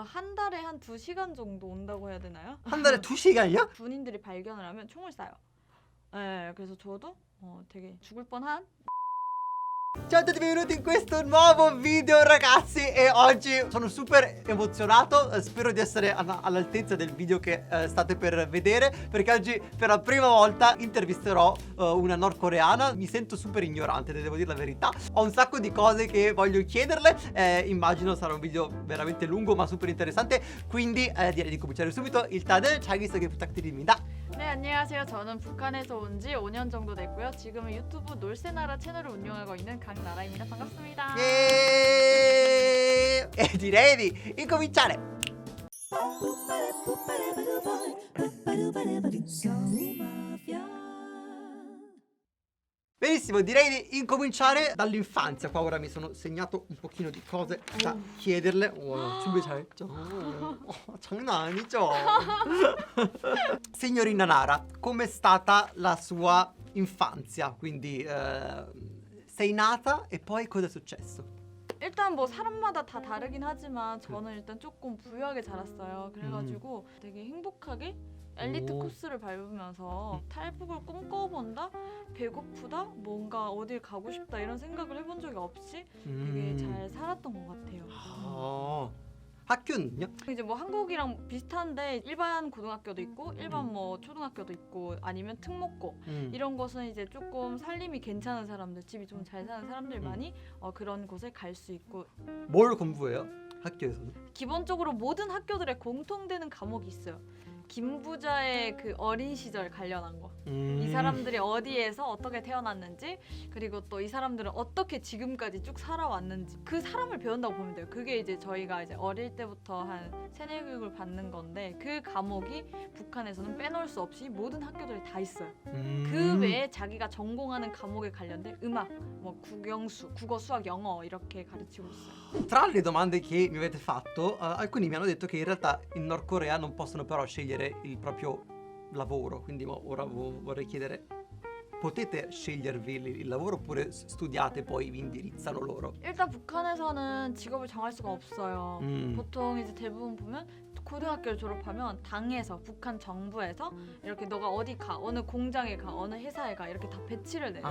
한 달에 한 2시간 정도 온다고 해야 되나요? 한 달에 2시간이요? 군인들이 발견을 하면 총을 쏴요. 네, 그래서 저도 되게 죽을 뻔한. Ciao a tutti, benvenuti in questo nuovo video ragazzi. E oggi sono super emozionato, spero di essere all'altezza del video che state per vedere, perché oggi per la prima volta intervisterò una nordcoreana. Mi sento super ignorante, devo dire la verità. Ho un sacco di cose che voglio chiederle, immagino sarà un video veramente lungo ma super interessante. Quindi direi di cominciare subito. 일단은 자기소개 부탁드립니다. 네, 안녕하세요. 저는 북한에서 온 지 5년 정도 됐고요. 지금은 유튜브 놀새나라 채널을 운영하고 있는 강나라입니다. 반갑습니다. E direi di incominciare. Benissimo, direi di incominciare dall'infanzia. Qua ora mi sono segnato un pochino di cose da chiederle. 준비 잘했죠? 장난 아니죠? Signorina Nara, com'è stata la sua infanzia? Quindi sei nata e poi cosa è successo? 일단 뭐 사람마다 다 다르긴 하지만 저는 일단 조금 부유하게 자랐어요. 그래가지고 되게 행복하게 엘리트 오. 코스를 밟으면서 탈북을 꿈꿔본다? 배고프다? 뭔가 어딜 가고 싶다 이런 생각을 해본 적이 없이 되게 잘 살았던 것 같아요. 학교는요? 이제 뭐 한국이랑 비슷한데 일반 고등학교도 있고 일반 뭐 초등학교도 있고 아니면 특목고 이런 곳은 이제 조금 살림이 괜찮은 사람들, 집이 좀 잘 사는 사람들만이 그런 곳에 갈 수 있고. 뭘 공부해요? 학교에서는? 기본적으로 모든 학교들에 공통되는 과목이 있어요. 김부자의 그 어린 시절 관련한 거. 이 사람들이 어디에서 어떻게 태어났는지, 그리고 또 이 사람들은 어떻게 지금까지 쭉 살아왔는지 그 사람을 배운다고 보면 돼요. 그게 이제 저희가 이제 어릴 때부터 한 세뇌 교육을 받는 건데, 그 과목이 북한에서는 빼놓을 수 없이 모든 학교들에 다 있어요. 그 외에 자기가 전공하는 과목에 관련된 음악, 뭐 국영수, 국어, 수학, 영어 이렇게 가르치고 있어요. Tra le domande che mi avete fatto, alcuni mi hanno detto che in realtà in Nord Corea non possono però scegliere il proprio lavoro, quindi ora vorrei chiedere, potete scegliervi il lavoro oppure studiate poi vi indirizzano loro? 일단 북한에서는 직업을 정할 수가 없어요. 보통 이제 대부분 보면 고등학교를 졸업하면 당에서, 북한 정부에서 이렇게 너가 어디 가, 어느 공장에 가, 어느 회사에 가 이렇게 다 배치를 내요.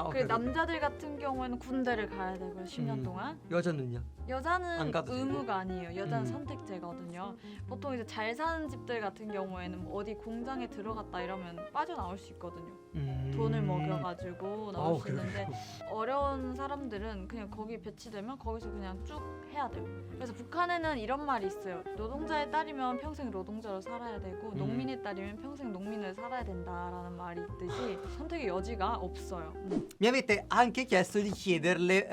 오케이. 남자들 같은 경우에는 군대를 가야 되고요. 10년 동안. 여자는요? 여자는 안 가도 되고? 의무가 아니에요. 여자는 선택제거든요. 보통 이제 잘 사는 집들 같은 경우에는 뭐 어디 공장에 들어갔다 이러면 빠져나올 수 있거든요. 돈을 먹여가지고 나올 수 있는데, 어려운 사람들은 그냥 거기 배치되면 거기서 그냥 쭉 해야 돼요. 그래서 북한에는 이런 말이 있어요. 노동자의 딸이면 평생 노동자로 살아야 되고 농민의 딸이면 평생 농민을 살아야 된다라는 말이 있듯이 선택의 여지가 없어요. Mi avete anche chiesto di chiederle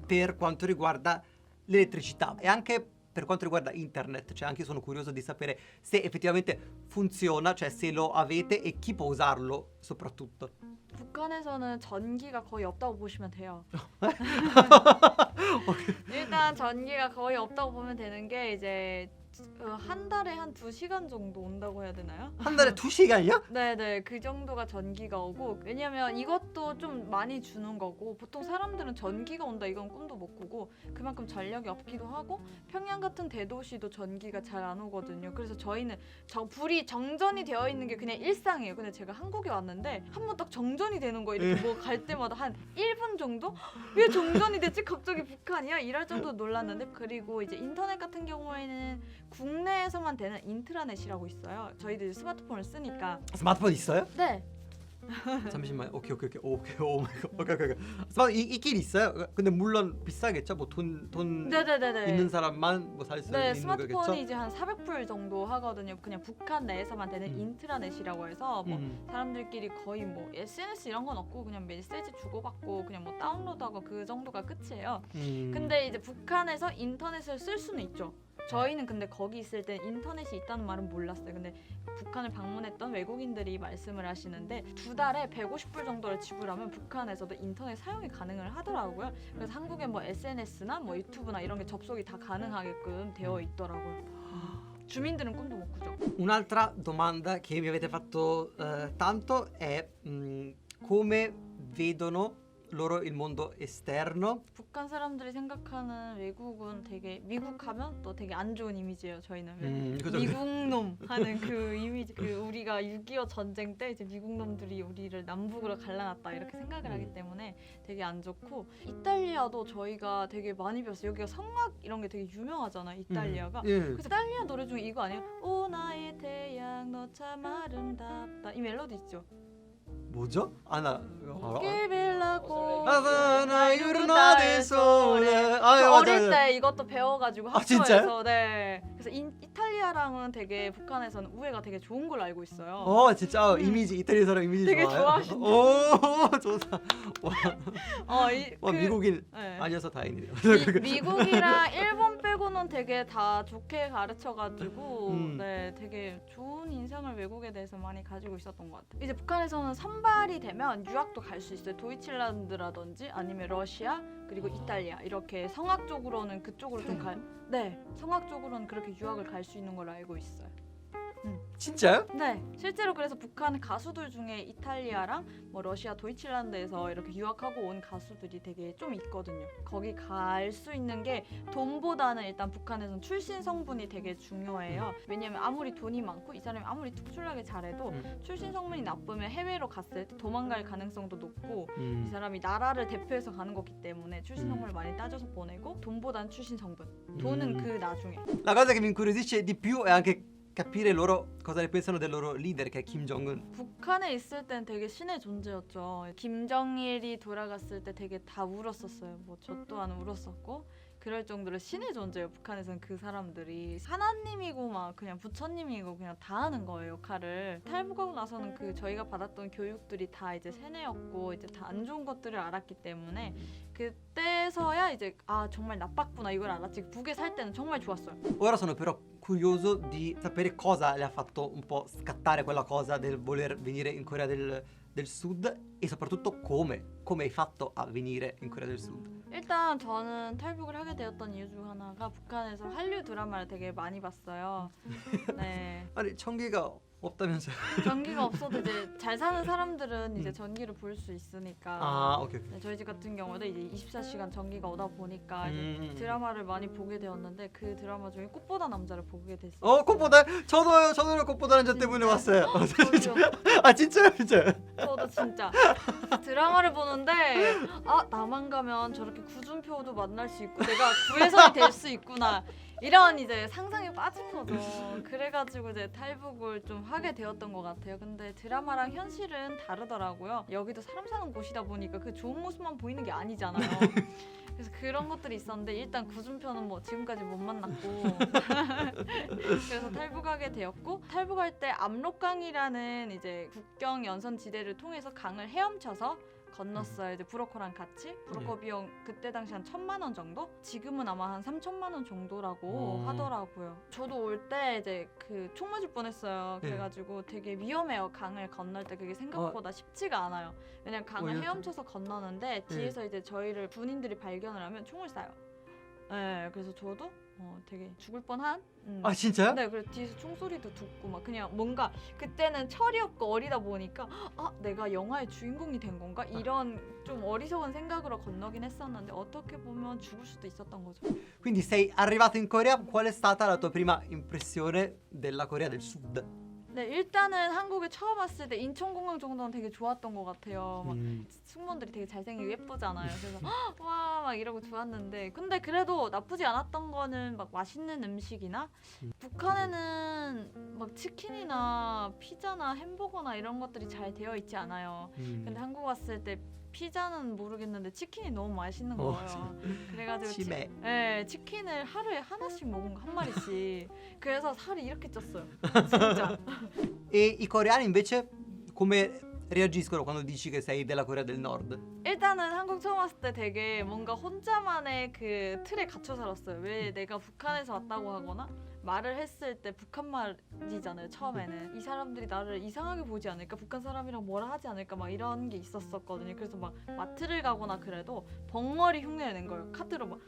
per quanto riguarda l'elettricità e anche per quanto riguarda internet, cioè anche io sono curioso di sapere se effettivamente funziona, cioè se lo avete e chi può usarlo soprattutto. 북한에서는 전기가 거의 없다고 보시면 돼요. 일단 전기가 거의 없다고 보면 되는 게 이제 한 달에 한 2시간 정도 온다고 해야 되나요? 한 달에 2시간이요? 네네, 그 정도가 전기가 오고, 왜냐면 이것도 좀 많이 주는 거고, 보통 사람들은 전기가 온다 이건 꿈도 못 꾸고 그만큼 전력이 없기도 하고, 평양 같은 대도시도 전기가 잘 안 오거든요. 그래서 저희는 불이 정전이 되어 있는 게 그냥 일상이에요. 근데 제가 한국에 왔는데 한 번 딱 정전이 되는 거예요. 이렇게 뭐 갈 때마다 한 1분 정도? 왜 정전이 됐지? 갑자기 북한이야? 이럴 정도로 놀랐는데, 그리고 이제 인터넷 같은 경우에는 국내에서만 되는 인트라넷이라고 있어요. 저희들 스마트폰을 쓰니까. 스마트폰 있어요? 네. 잠시만. 오케이. 오 마이 갓. 오케이. 스마트폰 있긴 있어요. 근데 물론 비싸겠죠. 뭐 돈 네네네네. 있는 사람만 뭐 살 수 네, 있는 스마트폰이 거겠죠. 이제 한 400불 정도 하거든요. 그냥 북한 내에서만 되는 인트라넷이라고 해서 뭐 사람들끼리 거의 뭐 SNS 이런 건 없고 그냥 메시지 주고받고 그냥 뭐 다운로드하고 그 정도가 끝이에요. 근데 이제 북한에서 인터넷을 쓸 수는 있죠. 저희는 근데 거기 있을 때 인터넷이 있다는 말은 몰랐어요. 근데 북한을 방문했던 외국인들이 말씀을 하시는데 2달에 150불 정도를 지불하면 북한에서도 인터넷 사용이 가능을 하더라고요. 그래서 한국에 뭐 SNS나 뭐 유튜브나 이런 게 접속이 다 가능하게끔 되어 있더라고요. 주민들은 꿈도 못 꾸죠. Un'altra domanda che mi avete fatto tanto è come vedono loro il mondo esterno. 북한 사람들이 생각하는 외국은 되게 미국하면 또 되게 안 좋은 이미지예요. 저희는 그죠. 미국놈 하는 그 이미지, 그 우리가 6.25 전쟁 때 이제 미국놈들이 우리를 남북으로 갈라놨다 이렇게 생각을 하기 때문에 되게 안 좋고, 이탈리아도 저희가 되게 많이 배웠어요. 여기가 성악 이런 게 되게 유명하잖아요, 이탈리아가. 예. 그래서 이탈리아 노래 중에 이거 아니에요? 오 나의 태양 너 참 아름답다, 이 멜로디 있죠? 뭐죠? 아나 Che bella Havana, giornata di sole. 저 어릴 때 이것도 배워가지고 아, 학교에서. 진짜요? 네. 그래서 이탈리아랑은 되게 북한에서는 우애가 되게 좋은 걸로 알고 있어요. 진짜 이미지 이탈리아 사람 이미지 되게 좋아요. 좋아하신다. 오, 좋다. 와, 그, 미국인 네. 아니어서 다행이네요. 미국이랑 일본 빼고는 되게 다 좋게 가르쳐가지고 네, 되게 좋은 인상을 외국에 대해서 많이 가지고 있었던 것 같아요. 이제 북한에서는 선발이 되면 유학도 갈 수 있어요. 도이칠란드라든지 아니면 러시아 그리고 이탈리아, 이렇게 성악 쪽으로는 그쪽으로 좀 네, 성악 쪽으로는 그렇게 유학을 갈 수 있는 걸로 알고 있어요. 진짜요? 네, 실제로 그래서 북한 가수들 중에 이탈리아랑 뭐 러시아, 도이칠란드에서 이렇게 유학하고 온 가수들이 되게 좀 있거든요. 거기 갈 수 있는 게 돈보다는 일단 북한에서는 출신 성분이 되게 중요해요. 왜냐면 아무리 돈이 많고 이 사람이 아무리 특출나게 잘해도 출신 성분이 나쁘면 해외로 갔을 때 도망갈 가능성도 높고, 이 사람이 나라를 대표해서 가는 거기 때문에 출신 성분을 많이 따져서 보내고, 돈보다는 출신 성분, 돈은 그 나중에. La cosa che mi incuriosisce di più è anche capire loro cosa ne pensano del loro leader che è Kim Jong-un. 북한에 있을 땐 되게 신의 존재였죠. 김정일이 돌아갔을 때 되게 다 울었었어요. 뭐 저 또한 울었었고, 그럴 정도로 신의 존재예요. 북한에서는 그 사람들이 하나님이고 막 그냥 부처님이고 그냥 다 하는 거예요, 역할을. 탈북하고 나서는 그 저희가 받았던 교육들이 다 이제 세뇌였고 이제 다 안 좋은 것들을 알았기 때문에 그때서야 이제 아 정말 나빴구나 이걸 알았지. 북에 살 때는 정말 좋았어요. Ora sono però curioso di sapere cosa le ha fatto un po' scattare quella cosa del voler venire in Corea del Sud e soprattutto come hai fatto a venire in Corea del Sud. 일단 저는 탈북을 하게 되었던 이유 중 하나가 북한에서 한류 드라마를 되게 많이 봤어요. 네. 아니 전기가 없다면서요? 전기가 없어도 이제 잘 사는 사람들은 이제 전기를 볼 수 있으니까. 아, 오케이. 네, 저희 집 같은 경우도 이제 24시간 전기가 오다 보니까 이제 드라마를 많이 보게 되었는데, 그 드라마 중에 꽃보다 남자를 보게 됐어요. 꽃보다 저도요 꽃보다 남자 때문에 왔어요. 저도요. 아 진짜요? 저도 진짜 드라마를 보는데 아 나만 가면 저렇게 구준표도 만날 수 있고 내가 구혜선이 될 수 있구나, 이런 이제 상상에 빠진 거죠. 그래가지고 이제 탈북을 좀 하게 되었던 것 같아요. 근데 드라마랑 현실은 다르더라고요. 여기도 사람 사는 곳이다 보니까 그 좋은 모습만 보이는 게 아니잖아요. 그래서 그런 것들이 있었는데 일단 구준표는 뭐 지금까지 못 만났고 그래서 탈북하게 되었고, 탈북할 때 압록강이라는 이제 국경 연선 지대를 통해서 강을 헤엄쳐서 건넜어요. 이제 브로커랑 같이. 브로커 비용 그때 당시 한 1,000만 원 정도? 지금은 아마 한 3,000만 원 정도라고 하더라고요. 저도 올 때 이제 그 총 맞을 뻔했어요. 그래가지고 되게 위험해요. 강을 건널 때 그게 생각보다 쉽지가 않아요. 왜냐면 강을 헤엄쳐서 건너는데 뒤에서 이제 저희를 군인들이 발견을 하면 총을 쏴요. 네, 그래서 저도 되게 죽을 뻔한. 아 진짜요? 네, 그래서 뒤에서 총소리도 듣고 막 그냥 뭔가 그때는 철이 없고 어리다 보니까 아 내가 영화의 주인공이 된 건가? 이런 좀 어리석은 생각으로 건너긴 했었는데 어떻게 보면 죽을 수도 있었던 거죠. Quindi sei arrivato in Corea, qual è stata la tua prima impressione della Corea del Sud? 네, 일단은 한국에 처음 왔을 때 인천공항 정도는 되게 좋았던 것 같아요. 막 승무원들이 되게 잘생기고 예쁘잖아요. 그래서 와 막 이러고 좋았는데, 근데 그래도 나쁘지 않았던 거는 막 맛있는 음식이나 북한에는 막 치킨이나 피자나 햄버거나 이런 것들이 잘 되어 있지 않아요. 근데 한국 왔을 때 피자는 모르겠는데 치킨이 너무 맛있는 거예요. 그래가지고 치킨을 하루에 하나씩 먹은 거, 한 마리씩. 그래서 살이 이렇게 쪘어요. 진짜. E i coreani invece come reagiscono quando dici che sei della Corea del Nord? 일단은 한국 처음 왔을 때 되게 뭔가 혼자만의 그 틀에 갇혀 살았어요. 왜 내가 북한에서 왔다고 하거나 말을 했을 때 북한 말이잖아요. 처음에는 이 사람들이 나를 이상하게 보지 않을까, 북한 사람이랑 뭐라 하지 않을까 막 이런 게 있었었거든요. 그래서 막 마트를 가거나 그래도 벙어리 흉내를 낸 거예요. 카드로 막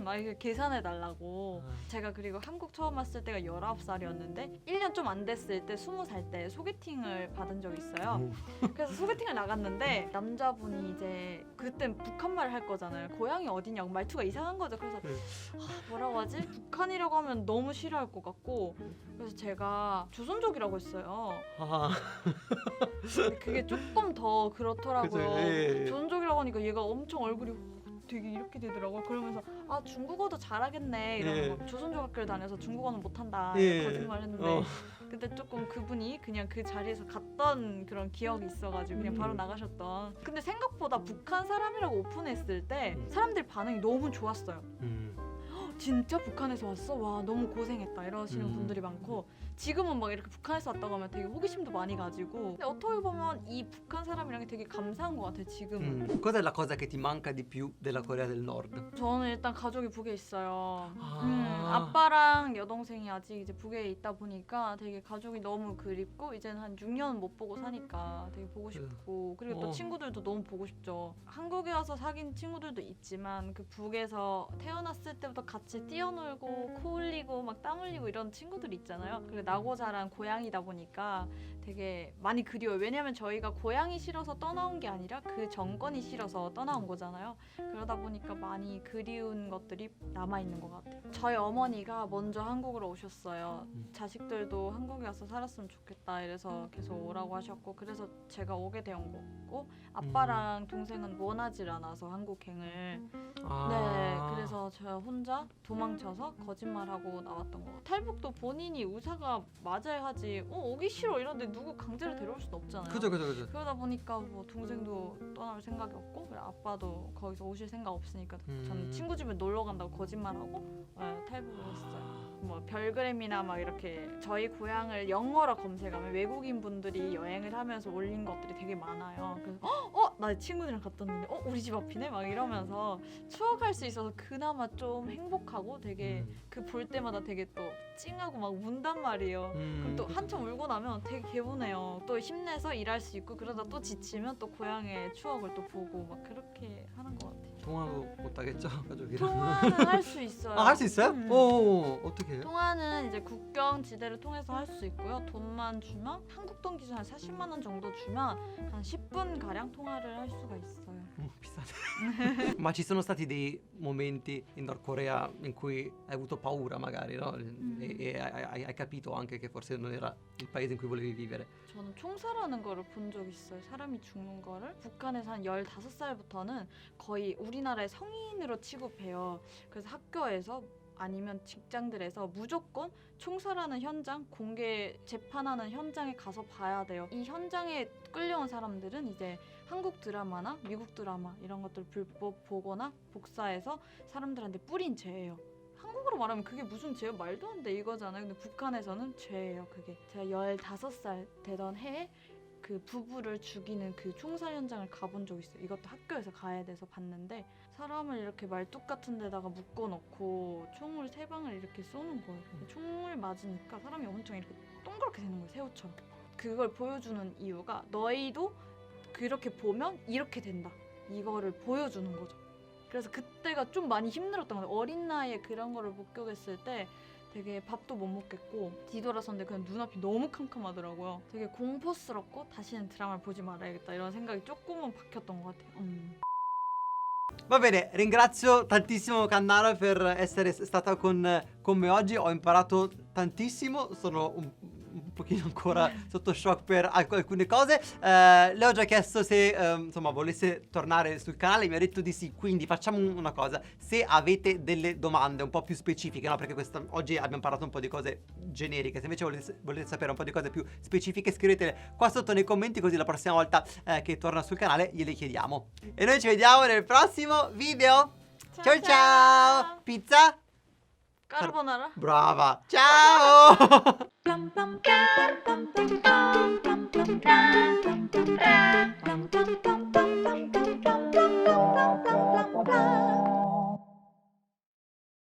막 이렇게 계산해 달라고. 제가 그리고 한국 처음 왔을 때가 19살이었는데 1년 좀 안 됐을 때 20살 때 소개팅을 받은 적이 있어요. 그래서 소개팅을 나갔는데 남자분이 이제 그땐 북한말을 할 거잖아요. 고향이 어디냐고 말투가 이상한 거죠. 그래서 뭐라고 하지? 북한이라고 하면 너무 싫어할 것 같고 그래서 제가 조선족이라고 했어요. 아, 근데 그게 조금 더 그렇더라고요. 그죠, 예. 조선족이라고 하니까 얘가 엄청 얼굴이 되게 이렇게 되더라고요. 그러면서 아 중국어도 잘하겠네 이러는 예. 거. 조선족 학교를 다녀서 중국어는 못한다 예. 거짓말 했는데 근데 조금 그분이 그냥 그 자리에서 갔던 그런 기억이 있어가지고 그냥 바로 나가셨던. 근데 생각보다 북한 사람이라고 오픈했을 때 사람들 반응이 너무 좋았어요. 진짜 북한에서 왔어? 와 너무 고생했다 이러시는 분들이 많고 지금은 막 이렇게 북한에서 왔다고 하면 되게 호기심도 많이 가지고 근데 어떻게 보면 이 북한 사람이랑 되게 감사한 것 같아요 지금은. Cos'è la cosa che ti manca di più della Corea del Nord? 저는 일단 가족이 북에 있어요. 아. 아빠랑 여동생이 아직 이제 북에 있다 보니까 되게 가족이 너무 그립고 이제는 한 6년 못 보고 사니까 되게 보고 싶고 그리고 또 친구들도 너무 보고 싶죠. 한국에 와서 사귄 친구들도 있지만 그 북에서 태어났을 때부터 같이 뛰어놀고 코 흘리고 막 땀 흘리고 이런 친구들 있잖아요. 그리고 나고 자란 고향이다 보니까 되게 많이 그리워요. 왜냐면 저희가 고향이 싫어서 떠나온 게 아니라 그 정권이 싫어서 떠나온 거잖아요. 그러다 보니까 많이 그리운 것들이 남아있는 것 같아요. 저희 어머니가 먼저 한국으로 오셨어요. 자식들도 한국에 와서 살았으면 좋겠다 이래서 계속 오라고 하셨고 그래서 제가 오게 된 거고 아빠랑 동생은 원하질 않아서 한국행을 네 그래서 제가 혼자 도망쳐서 거짓말하고 나왔던 거. 탈북도 본인이 의사가 맞아야 하지 오기 싫어 이런데 누구 강제로 데려올 수는 없잖아요. 그죠. 그러다 보니까 뭐 동생도 떠날 생각이 없고 그래 아빠도 거기서 오실 생각 없으니까 저는 친구 집에 놀러 간다고 거짓말하고 네, 탈북을 했어요. 뭐 별그램이나 막 이렇게 저희 고향을 영어로 검색하면 외국인 분들이 여행을 하면서 올린 것들이 되게 많아요. 그래서 나 친구들이랑 갔다 왔는데 우리 집 앞이네 막 이러면서 추억할 수 있어서 그나마 좀 행복하고 되게 그 볼 때마다 되게 또 찡하고 막 운단 말이에요. 그럼 또 한참 울고 나면 되게 개운해요. 또 힘내서 일할 수 있고 그러다 또 지치면 또 고향의 추억을 또 보고 막 그렇게 하는 것 같아요. 통화도 못 하겠죠 가족이랑. 통화는 할 수 있어요. 할 수 있어요? 어떻게 해요? 통화는 이제 국경 지대를 통해서 할 수 있고요. 돈만 주면 한국 돈 기준 한 40만 원 정도 주면 한 10분 가량 통화를 할 수가 있어요. Pisate. Ma ci sono stati dei momenti in Nord Corea in cui hai avuto paura magari, no? E hai capito anche che forse non era il paese in cui volevi vivere. 저는 총살하는 거를 본 적 있어요. 사람이 죽는 거를. 북한에서 한 15살부터는 거의 우리나라의 성인으로 취급해요. 그래서 학교에서 아니면 직장들에서 무조건 총살하는 현장, 공개 재판하는 현장에 가서 봐야 돼요. 이 현장에 끌려온 사람들은 이제 한국 드라마나 미국 드라마 이런 것들 불법 보거나 복사해서 사람들한테 뿌린 죄예요. 한국으로 말하면 그게 무슨 죄요? 말도 안 돼 이거잖아요. 근데 북한에서는 죄예요. 그게. 제가 15살 되던 해에 그 부부를 죽이는 그 총살 현장을 가본 적 있어요. 이것도 학교에서 가야 돼서 봤는데 사람을 이렇게 말뚝 같은 데다가 묶어놓고 총을 3방을 이렇게 쏘는 거예요. 총을 맞으니까 사람이 엄청 이렇게 동그랗게 되는 거예요. 새우처럼. 그걸 보여주는 이유가 너희도 그렇게 보면 이렇게 된다. 이거를 보여주는 거죠. 그래서 그때가 좀 많이 힘들었던 거예요. 어린 나이에 그런 거를 목격했을 때 되게 밥도 못 먹겠고 뒤돌아섰는데 그냥 눈앞이 너무 캄캄하더라고요. 되게 공포스럽고 다시는 드라마를 보지 말아야겠다 이런 생각이 조금은 박혔던 것 같아요. Va bene, ringrazio tantissimo Cannara per essere stata con me oggi. Ho imparato tantissimo, sono un pochino ancora sotto shock per alcune cose. Le ho già chiesto se insomma volesse tornare sul canale, mi ha detto di sì, quindi facciamo una cosa: se avete delle domande un po' più specifiche, no? Perché oggi abbiamo parlato un po' di cose generiche, se invece volete sapere un po' di cose più specifiche scrivetele qua sotto nei commenti, così la prossima volta che torna sul canale gliele chiediamo. E noi ci vediamo nel prossimo video. Ciao ciao! Pizza? 까르보나라? Brava! Ciao! Pam pam pam pam pam pam pam pam pam pam pam pam pam pam pam